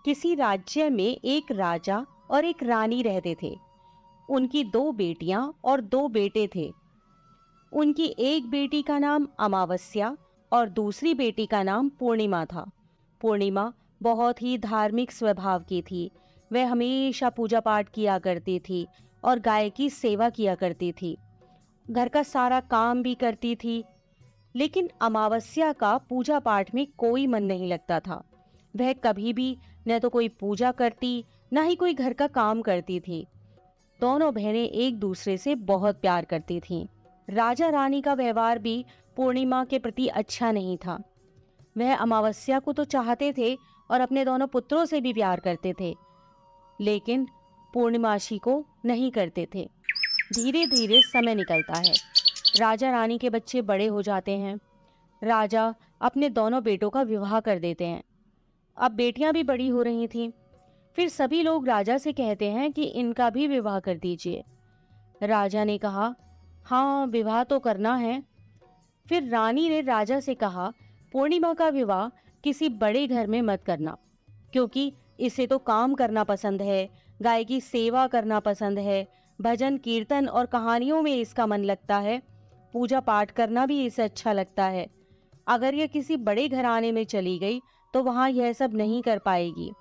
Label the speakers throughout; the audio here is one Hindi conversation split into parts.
Speaker 1: किसी राज्य में एक राजा और एक रानी रहते थे। उनकी दो बेटियां और दो बेटे थे। उनकी एक बेटी का नाम अमावस्या और दूसरी बेटी का नाम पूर्णिमा था। पूर्णिमा बहुत ही धार्मिक स्वभाव की थी। वह हमेशा पूजा पाठ किया करती थी और गाय की सेवा किया करती थी। घर का सारा काम भी करती थी। लेकिन अमावस्या का पूजा पाठ में कोई मन नहीं लगता था। वह कभी भी न तो कोई पूजा करती, न ही कोई घर का काम करती थी। दोनों बहनें एक दूसरे से बहुत प्यार करती थीं। राजा रानी का व्यवहार भी पूर्णिमा के प्रति अच्छा नहीं था। वह अमावस्या को तो चाहते थे और अपने दोनों पुत्रों से भी प्यार करते थे, लेकिन पूर्णिमाशी को नहीं करते थे। धीरे धीरे समय निकलता है। राजा रानी के बच्चे बड़े हो जाते हैं। राजा अपने दोनों बेटों का विवाह कर देते हैं। अब बेटियां भी बड़ी हो रही थीं। फिर सभी लोग राजा से कहते हैं कि इनका भी विवाह कर दीजिए। राजा ने कहा, हाँ, विवाह तो करना है। फिर रानी ने राजा से कहा, पूर्णिमा का विवाह किसी बड़े घर में मत करना, क्योंकि इसे तो काम करना पसंद है, गाय की सेवा करना पसंद है, भजन कीर्तन और कहानियों में इसका मन लगता है, पूजा पाठ करना भी इसे अच्छा लगता है। अगर यह किसी बड़े घराने में चली गई तो वहां यह सब नहीं कर पाएगी,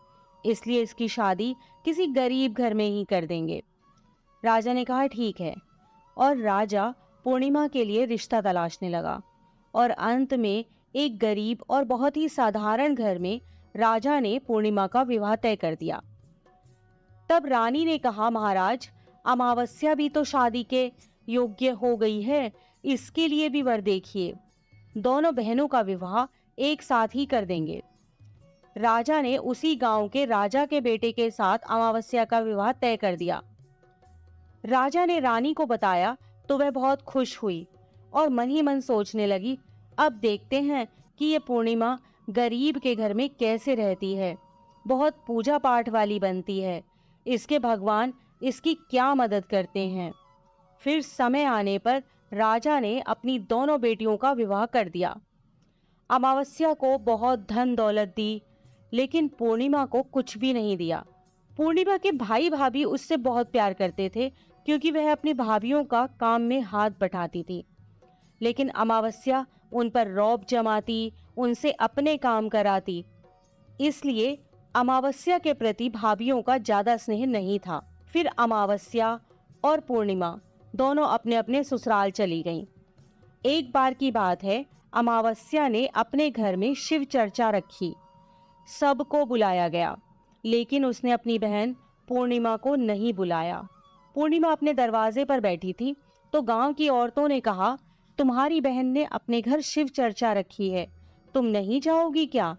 Speaker 1: इसलिए इसकी शादी किसी गरीब घर में ही कर देंगे। राजा ने कहा, ठीक है। और राजा पूर्णिमा के लिए रिश्ता तलाशने लगा और अंत में एक गरीब और बहुत ही साधारण घर में राजा ने पूर्णिमा का विवाह तय कर दिया। तब रानी ने कहा, महाराज, अमावस्या भी तो शादी के योग्य हो गई है, इसके लिए भी वर देखिए। दोनों बहनों का विवाह एक साथ ही कर देंगे। राजा ने उसी गांव के राजा के बेटे के साथ अमावस्या का विवाह तय कर दिया। राजा ने रानी को बताया तो वह बहुत खुश हुई और मन ही मन सोचने लगी, अब देखते हैं कि ये पूर्णिमा गरीब के घर में कैसे रहती है। बहुत पूजा पाठ वाली बनती है, इसके भगवान इसकी क्या मदद करते हैं। फिर समय आने पर राजा ने अपनी दोनों बेटियों का विवाह कर दिया। अमावस्या को बहुत धन दौलत दी, लेकिन पूर्णिमा को कुछ भी नहीं दिया। पूर्णिमा के भाई भाभी उससे बहुत प्यार करते थे, क्योंकि वह अपनी भाभियों का काम में हाथ बटाती थी। लेकिन अमावस्या उन पर रौब जमाती, उनसे अपने काम कराती, इसलिए अमावस्या के प्रति भाभियों का ज्यादा स्नेह नहीं था। फिर अमावस्या और पूर्णिमा दोनों अपने अपने ससुराल चली गईं। एक बार की बात है, अमावस्या ने अपने घर में शिव चर्चा रखी। सबको बुलाया गया, लेकिन उसने अपनी बहन पूर्णिमा को नहीं बुलाया। पूर्णिमा अपने दरवाजे पर बैठी थी तो गांव की औरतों ने कहा, तुम्हारी बहन ने अपने घर शिव चर्चा रखी है, तुम नहीं जाओगी क्या?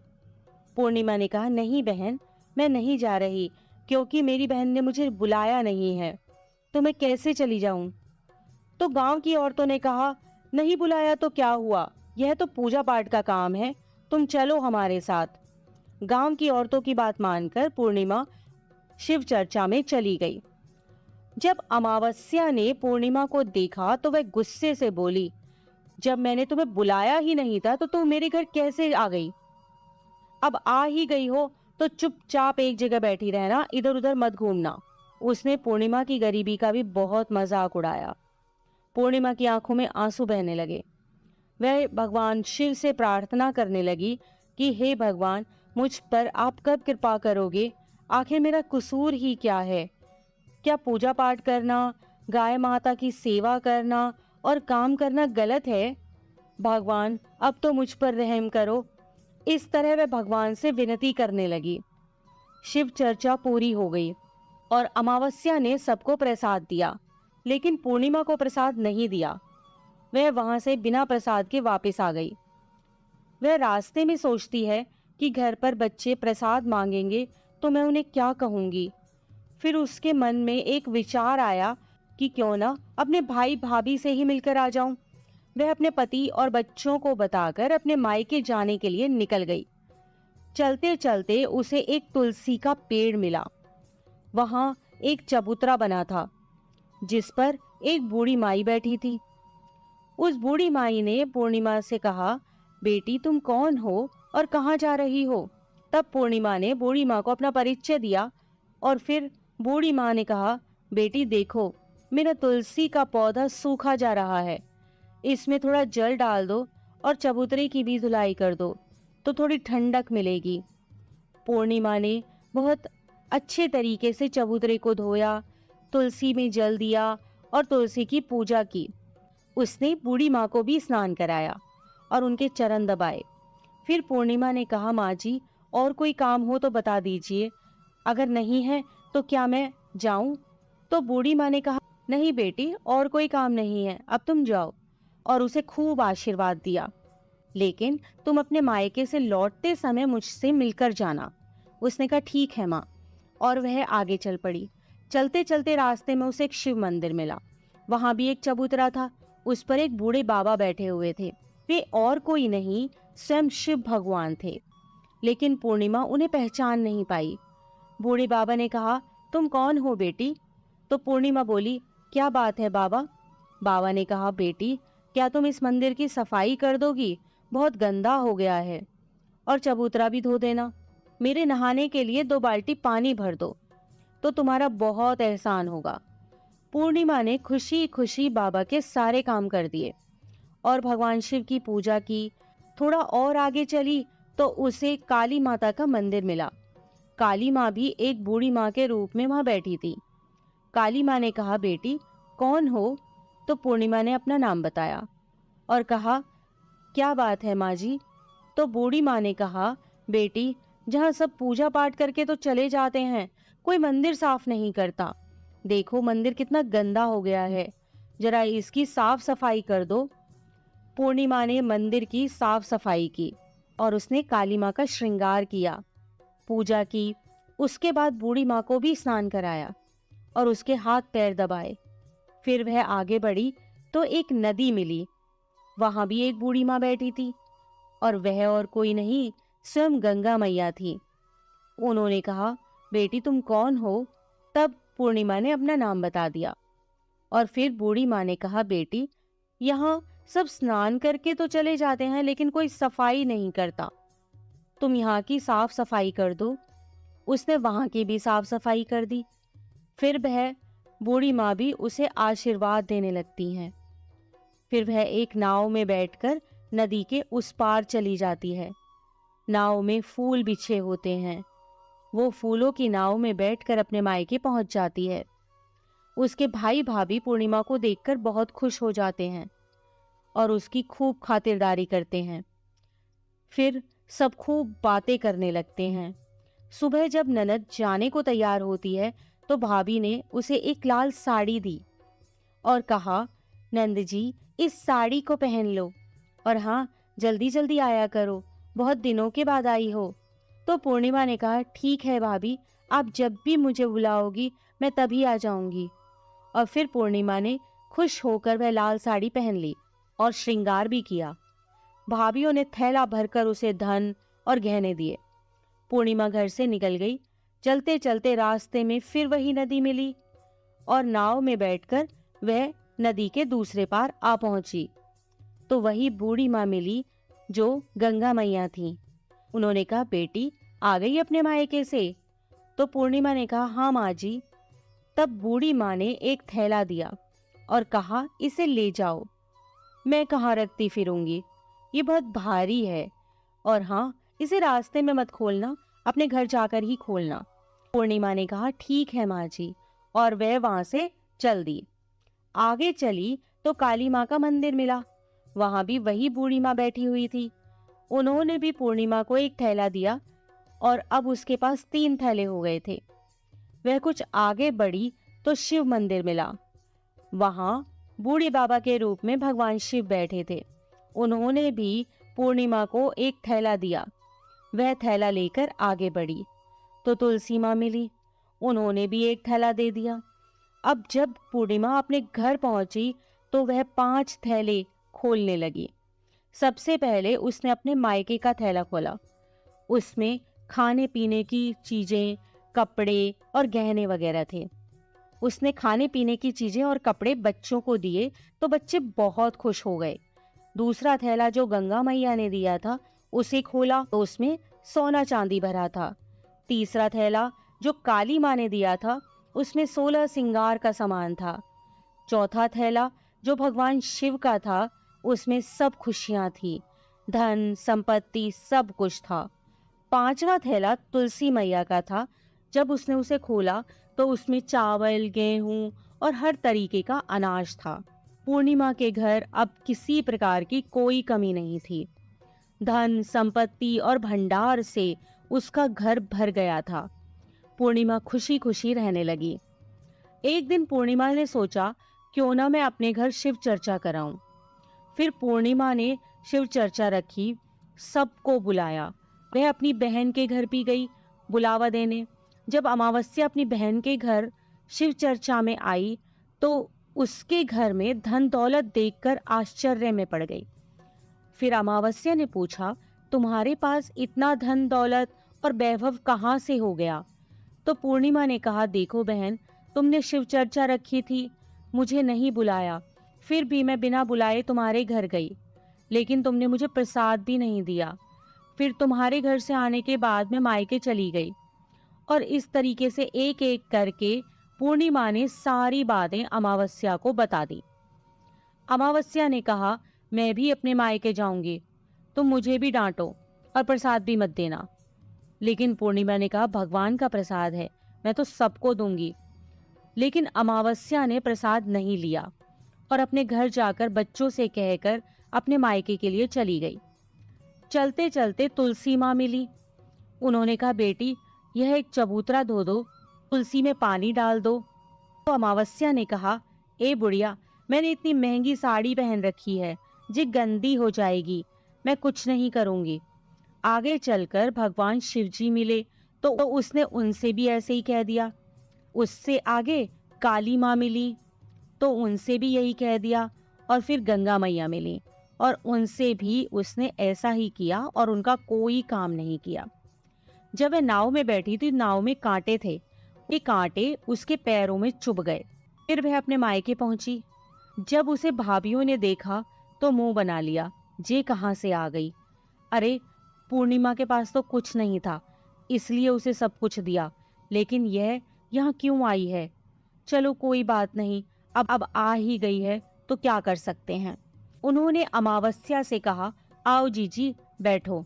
Speaker 1: पूर्णिमा ने कहा, नहीं बहन, मैं नहीं जा रही, क्योंकि मेरी बहन ने मुझे बुलाया नहीं है, तो मैं कैसे चली जाऊं? तो गांव की औरतों ने कहा, नहीं बुलाया तो क्या हुआ, यह तो पूजा पाठ का काम है, तुम चलो हमारे साथ। गांव की औरतों की बात मानकर पूर्णिमा शिव चर्चा में चली गई। जब अमावस्या ने पूर्णिमा को देखा तो वह गुस्से से बोली, जब मैंने तुम्हें बुलाया ही नहीं था तो तुम मेरे घर कैसे आ गई? अब आ ही गई हो तो चुपचाप एक जगह बैठी रहना, इधर उधर मत घूमना। उसने पूर्णिमा की गरीबी का भी बहुत मजाक उड़ाया। पूर्णिमा की आंखों में आंसू बहने लगे। वह भगवान शिव से प्रार्थना करने लगी कि हे भगवान, मुझ पर आप कब कृपा करोगे? आखिर मेरा कसूर ही क्या है? क्या पूजा पाठ करना, गाय माता की सेवा करना और काम करना गलत है? भगवान, अब तो मुझ पर रहम करो। इस तरह वह भगवान से विनती करने लगी। शिव चर्चा पूरी हो गई और अमावस्या ने सबको प्रसाद दिया, लेकिन पूर्णिमा को प्रसाद नहीं दिया। वह वहां से बिना प्रसाद के वापस आ गई। वह रास्ते में सोचती है कि घर पर बच्चे प्रसाद मांगेंगे तो मैं उन्हें क्या कहूंगी। फिर उसके मन में एक विचार आया कि क्यों ना अपने भाई भाभी से ही मिलकर आ जाऊं। वह अपने पति और बच्चों को बताकर अपने मायके जाने के लिए निकल गई। चलते चलते उसे एक तुलसी का पेड़ मिला। वहां एक चबूतरा बना था, जिस पर एक बूढ़ी माई बैठी थी। उस बूढ़ी माई ने पूर्णिमा से कहा, बेटी, तुम कौन हो और कहाँ जा रही हो? तब पूर्णिमा ने बूढ़ी माँ को अपना परिचय दिया और फिर बूढ़ी माँ ने कहा, बेटी देखो, मेरा तुलसी का पौधा सूखा जा रहा है, इसमें थोड़ा जल डाल दो और चबूतरे की भी धुलाई कर दो तो थोड़ी ठंडक मिलेगी। पूर्णिमा ने बहुत अच्छे तरीके से चबूतरे को धोया, तुलसी में जल दिया और तुलसी की पूजा की। उसने बूढ़ी माँ को भी स्नान कराया और उनके चरण दबाए। फिर पूर्णिमा ने कहा, माँ जी, और कोई काम हो तो बता दीजिए, अगर नहीं है तो क्या मैं जाऊं? तो बूढ़ी माँ ने कहा, नहीं बेटी, और कोई काम नहीं है, अब तुम जाओ, और उसे खूब आशीर्वाद दिया। लेकिन तुम अपने मायके से लौटते समय मुझसे मिलकर जाना। उसने कहा, ठीक है माँ, और वह आगे चल पड़ी। चलते चलते रास्ते में उसे एक शिव मंदिर मिला। वहां भी एक चबूतरा था, उस पर एक बूढ़े बाबा बैठे हुए थे। वे और कोई नहीं, स्वयं शिव भगवान थे। लेकिन पूर्णिमा उन्हें पहचान नहीं पाई। बूढ़े बाबा ने कहा, तुम कौन हो बेटी? तो पूर्णिमा बोली, क्या बात है बाबा? बाबा ने कहा, बेटी, क्या तुम इस मंदिर की सफाई कर दोगी? बहुत गंदा हो गया है, और चबूतरा भी धो देना। मेरे नहाने के लिए 2 बाल्टी पानी भर दो, तो तुम्हारा बहुत एहसान होगा। पूर्णिमा ने खुशी खुशी बाबा के सारे काम कर दिए और भगवान शिव की पूजा की। थोड़ा और आगे चली तो उसे काली माता का मंदिर मिला। काली माँ भी एक बूढ़ी माँ के रूप में वहां बैठी थी। काली माँ ने कहा, बेटी कौन हो? तो पूर्णिमा ने अपना नाम बताया और कहा, क्या बात है माँ जी? तो बूढ़ी माँ ने कहा, बेटी, जहाँ सब पूजा पाठ करके तो चले जाते हैं, कोई मंदिर साफ नहीं करता। देखो मंदिर कितना गंदा हो गया है, जरा इसकी साफ सफाई कर दो। पूर्णिमा ने मंदिर की साफ सफाई की और उसने काली माँ का श्रृंगार किया, पूजा की। उसके बाद बूढ़ी माँ को भी स्नान कराया और उसके हाथ पैर दबाए। फिर वह आगे बढ़ी तो एक नदी मिली। वहां भी एक बूढ़ी माँ बैठी थी और वह और कोई नहीं, स्वयं गंगा मैया थी। उन्होंने कहा, बेटी तुम कौन हो? तब पूर्णिमा ने अपना नाम बता दिया और फिर बूढ़ी माँ ने कहा, बेटी, यहाँ सब स्नान करके तो चले जाते हैं लेकिन कोई सफाई नहीं करता, तुम यहाँ की साफ सफाई कर दो। उसने वहां की भी साफ सफाई कर दी। फिर वह बूढ़ी माँ भी उसे आशीर्वाद देने लगती हैं। फिर वह एक नाव में बैठकर नदी के उस पार चली जाती है। नाव में फूल बिछे होते हैं। वो फूलों की नाव में बैठकर अपने मायके पहुंच जाती है। उसके भाई भाभी पूर्णिमा को देखकर बहुत खुश हो जाते हैं और उसकी खूब खातिरदारी करते हैं। फिर सब खूब बातें करने लगते हैं। सुबह जब ननद जाने को तैयार होती है तो भाभी ने उसे एक लाल साड़ी दी और कहा, नंद जी, इस साड़ी को पहन लो और हाँ, जल्दी जल्दी आया करो, बहुत दिनों के बाद आई हो। तो पूर्णिमा ने कहा, ठीक है भाभी, आप जब भी मुझे बुलाओगी मैं तभी आ जाऊंगी। और फिर पूर्णिमा ने खुश होकर वह लाल साड़ी पहन ली और श्रृंगार भी किया। भाभीयों ने थैला भरकर उसे धन और गहने दिए। पूर्णिमा घर से निकल गई। चलते चलते रास्ते में फिर वही नदी मिली और नाव में बैठकर वह नदी के दूसरे पार आ पहुंची तो वही बूढ़ी माँ मिली जो गंगा मैया थी। उन्होंने कहा, बेटी आ गई अपने मायके से? तो पूर्णिमा ने कहा, हाँ माँ जी। तब बूढ़ी माँ ने एक थैला दिया और कहा, इसे ले जाओ, मैं कहाँ रखती फिरूंगी, ये बहुत भारी है, और हाँ, इसे रास्ते में मत खोलना, अपने घर जाकर ही खोलना। पूर्णिमा ने कहा, ठीक है माँ जी, और वह वहां से चल दी। आगे चली तो काली माँ का मंदिर मिला। वहां भी वही बूढ़ी माँ बैठी हुई थी। उन्होंने भी पूर्णिमा को एक थैला दिया और अब उसके पास 3 थैले हो गए थे। वह कुछ आगे बढ़ी तो शिव मंदिर मिला। वहां बूढ़े बाबा के रूप में भगवान शिव बैठे थे। उन्होंने भी पूर्णिमा को एक थैला दिया। वह थैला लेकर आगे बढ़ी तो तुलसी माँ मिली। उन्होंने भी एक थैला दे दिया। अब जब पूर्णिमा अपने घर पहुंची तो वह 5 थैले खोलने लगी। सबसे पहले उसने अपने मायके का थैला खोला। उसमें खाने पीने की चीजें, कपड़े और गहने वगैरह थे। उसने खाने पीने की चीजें और कपड़े बच्चों को दिए तो बच्चे बहुत खुश हो गए। दूसरा थैला जो गंगा मैया ने दिया था उसे खोला तो उसमें सोना चांदी भरा था। तीसरा थैला जो काली माँ ने दिया था, उसमें 16 सिंगार का सामान था। चौथा थैला जो भगवान शिव का था, उसमें सब खुशियां थी, धन संपत्ति सब कुछ था। पांचवा थैला तुलसी मैया का था। जब उसने उसे खोला तो उसमें चावल, गेहूं और हर तरीके का अनाज था। पूर्णिमा के घर अब किसी प्रकार की कोई कमी नहीं थी। धन संपत्ति और भंडार से उसका घर भर गया था। पूर्णिमा खुशी खुशी रहने लगी। एक दिन पूर्णिमा ने सोचा, क्यों ना मैं अपने घर शिव चर्चा कराऊं। फिर पूर्णिमा ने शिव चर्चा रखी, सबको बुलाया। वह अपनी बहन के घर भी गई बुलावा देने। जब अमावस्या अपनी बहन के घर शिव चर्चा में आई तो उसके घर में धन दौलत देखकर आश्चर्य में पड़ गई। फिर अमावस्या ने पूछा, तुम्हारे पास इतना धन दौलत और वैभव कहाँ से हो गया? तो पूर्णिमा ने कहा, देखो बहन, तुमने शिव चर्चा रखी थी, मुझे नहीं बुलाया, फिर भी मैं बिना बुलाए तुम्हारे घर गई, लेकिन तुमने मुझे प्रसाद भी नहीं दिया। फिर तुम्हारे घर से आने के बाद मैं मायके चली गई। और इस तरीके से एक एक करके पूर्णिमा ने सारी बातें अमावस्या को बता दी। अमावस्या ने कहा, मैं भी अपने मायके जाऊंगी, तुम मुझे भी डांटो और प्रसाद भी मत देना। लेकिन पूर्णिमा ने कहा, भगवान का प्रसाद है, मैं तो सबको दूंगी। लेकिन अमावस्या ने प्रसाद नहीं लिया और अपने घर जाकर बच्चों से कहकर अपने मायके के लिए चली गई। चलते चलते तुलसी माँ मिली। उन्होंने कहा, बेटी, यह एक चबूतरा धो दो, तुलसी में पानी डाल दो। तो अमावस्या ने कहा, ए बुढ़िया, मैंने इतनी महंगी साड़ी पहन रखी है, जी गंदी हो जाएगी, मैं कुछ नहीं करूंगी। आगे चलकर भगवान शिवजी मिले तो उसने उनसे भी ऐसे ही कह दिया। उससे आगे काली माँ मिली तो उनसे भी यही कह दिया। और फिर गंगा मैया मिली और उनसे भी उसने ऐसा ही किया और उनका कोई काम नहीं किया। जब वह नाव में बैठी थी, नाव में कांटे थे, ये कांटे उसके पैरों में चुभ गए। फिर वह अपने मायके पहुंची। जब उसे भाभीियों ने देखा तो मुंह बना लिया, जे कहां से आ गई। अरे, पूर्णिमा के पास तो कुछ नहीं था, इसलिए उसे सब कुछ दिया, लेकिन यह यहाँ क्यों आई है? चलो कोई बात नहीं, अब आ ही गई है तो क्या कर सकते हैं। उन्होंने अमावस्या से कहा, आओ जीजी बैठो।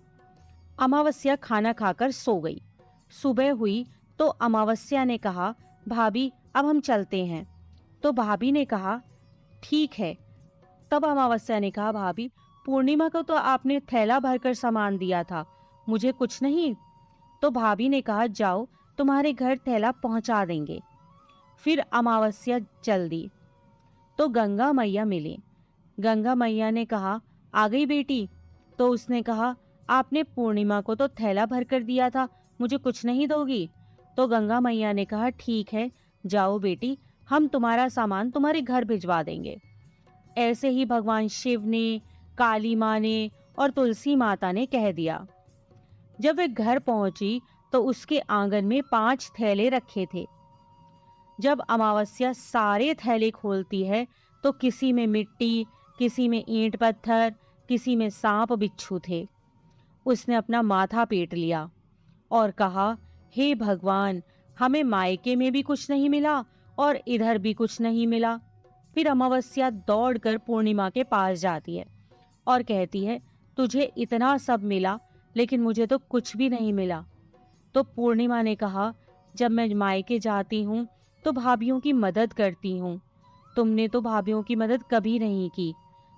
Speaker 1: अमावस्या खाना खाकर सो गई। सुबह हुई तो अमावस्या ने कहा, भाभी अब हम चलते हैं। तो भाभी ने कहा, ठीक है। तब अमावस्या ने कहा, भाभी, पूर्णिमा को तो आपने थैला भरकर सामान दिया था, मुझे कुछ नहीं। तो भाभी ने कहा, जाओ, तुम्हारे घर थैला पहुंचा देंगे। फिर अमावस्या चल दी तो गंगा मैया मिली। गंगा मैया ने कहा, आ गई बेटी? तो उसने कहा, आपने पूर्णिमा को तो थैला भरकर दिया था, मुझे कुछ नहीं दोगी? तो गंगा मैया ने कहा, ठीक है, जाओ बेटी, हम तुम्हारा सामान तुम्हारे घर भिजवा देंगे। ऐसे ही भगवान शिव ने, काली माँ ने और तुलसी माता ने कह दिया। जब वे घर पहुंची तो उसके आंगन में 5 थैले रखे थे। जब अमावस्या सारे थैले खोलती है तो किसी में मिट्टी, किसी में ईंट पत्थर, किसी में सांप बिच्छू थे। उसने अपना माथा पीट लिया और कहा, हे भगवान, हमें मायके में भी कुछ नहीं मिला और इधर भी कुछ नहीं मिला। फिर अमावस्या दौड़कर पूर्णिमा के पास जाती है और कहती है, तुझे इतना सब मिला लेकिन मुझे तो कुछ भी नहीं मिला। तो पूर्णिमा ने कहा, जब मैं मायके जाती हूँ तो भाभीियों की मदद करती हूँ, तुमने तो भाभीियों की मदद कभी नहीं की,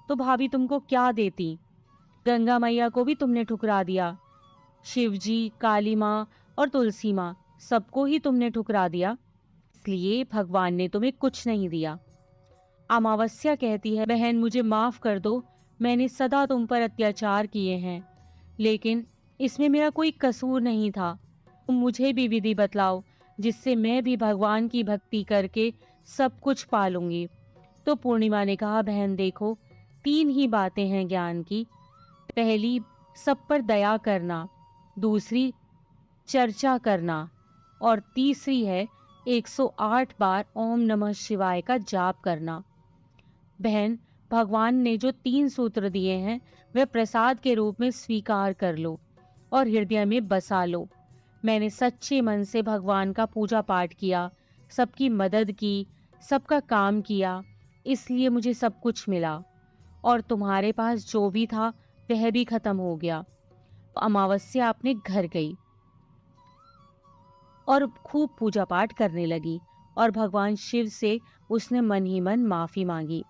Speaker 1: तो भाभी तुमको क्या देती? गंगा मैया को भी तुमने ठुकरा दिया, शिवजी, काली माँ और तुलसी माँ, सबको ही तुमने ठुकरा दिया, इसलिए भगवान ने तुम्हें कुछ नहीं दिया। अमावस्या कहती है, बहन मुझे माफ कर दो, मैंने सदा तुम पर अत्याचार किए हैं, लेकिन इसमें मेरा कोई कसूर नहीं था। तुम मुझे भी विधि बतलाओ जिससे मैं भी भगवान की भक्ति करके सब कुछ पालूंगी। तो पूर्णिमा ने कहा, बहन देखो, 3 ही बातें हैं ज्ञान की। पहली, सब पर दया करना, दूसरी चर्चा करना और तीसरी है 108 बार ओम नमः शिवाय का जाप करना। बहन, भगवान ने जो 3 सूत्र दिए हैं वह प्रसाद के रूप में स्वीकार कर लो और हृदय में बसा लो। मैंने सच्चे मन से भगवान का पूजा पाठ किया, सबकी मदद की, सबका काम किया, इसलिए मुझे सब कुछ मिला। और तुम्हारे पास जो भी था वह भी खत्म हो गया। अमावस्या अपने घर गई और खूब पूजा पाठ करने लगी और भगवान शिव से उसने मन ही मन माफी मांगी।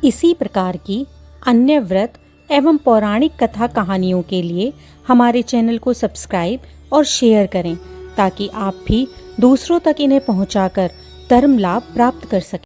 Speaker 2: इसी प्रकार की अन्य व्रत एवं पौराणिक कथा कहानियों के लिए हमारे चैनल को सब्सक्राइब और शेयर करें, ताकि आप भी दूसरों तक इन्हें पहुंचाकर धर्म लाभ प्राप्त कर सकें।